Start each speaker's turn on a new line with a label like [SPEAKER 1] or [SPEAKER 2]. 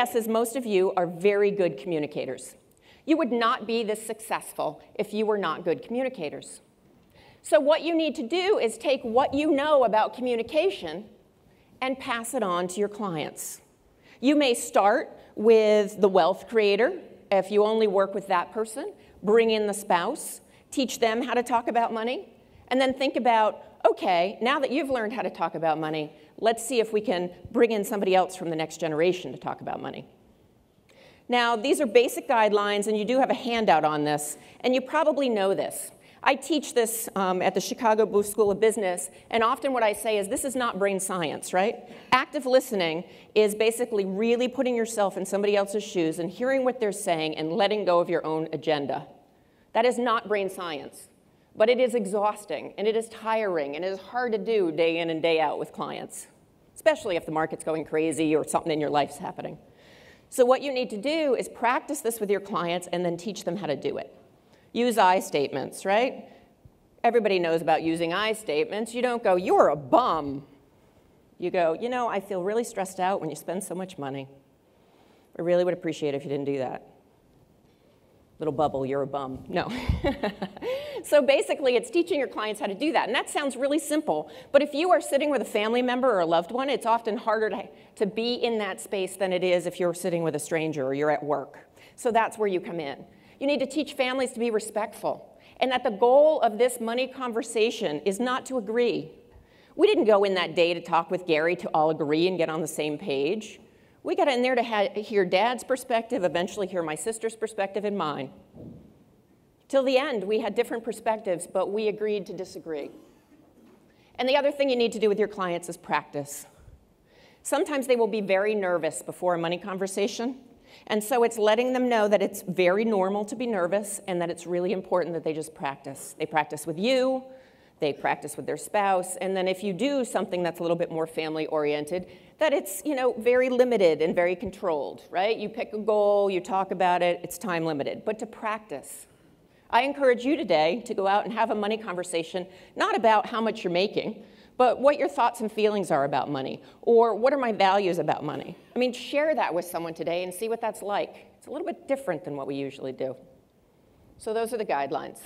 [SPEAKER 1] guess is most of you are very good communicators. You would not be this successful if you were not good communicators. So what you need to do is take what you know about communication and pass it on to your clients. You may start with the wealth creator. If you only work with that person, bring in the spouse, teach them how to talk about money, and then think about, okay, now that you've learned how to talk about money, let's see if we can bring in somebody else from the next generation to talk about money. Now, these are basic guidelines, and you do have a handout on this, and you probably know this. I teach this at the Chicago Booth School of Business, and often what I say is this is not brain science, right? Active listening is basically really putting yourself in somebody else's shoes and hearing what they're saying and letting go of your own agenda. That is not brain science, but it is exhausting, and it is tiring, and it is hard to do day in and day out with clients, especially if the market's going crazy or something in your life's happening. So what you need to do is practice this with your clients and then teach them how to do it. Use I statements, right? Everybody knows about using I statements. You don't go, you're a bum. You go, you know, I feel really stressed out when you spend so much money. I really would appreciate it if you didn't do that. Little bubble, you're a bum. No. So basically, it's teaching your clients how to do that. And that sounds really simple. But if you are sitting with a family member or a loved one, it's often harder to be in that space than it is if you're sitting with a stranger or you're at work. So that's where you come in. You need to teach families to be respectful. And that the goal of this money conversation is not to agree. We didn't go in that day to talk with Gary to all agree and get on the same page. We got in there to hear Dad's perspective, eventually hear my sister's perspective and mine. Till the end, we had different perspectives, but we agreed to disagree. And the other thing you need to do with your clients is practice. Sometimes they will be very nervous before a money conversation, and so it's letting them know that it's very normal to be nervous and that it's really important that they just practice. They practice with you, they practice with their spouse, and then if you do something that's a little bit more family-oriented, that it's, you know, very limited and very controlled, right? You pick a goal, you talk about it, it's time limited, but to practice. I encourage you today to go out and have a money conversation, not about how much you're making, but what your thoughts and feelings are about money, or what are my values about money. I mean, share that with someone today and see what that's like. It's a little bit different than what we usually do. So those are the guidelines.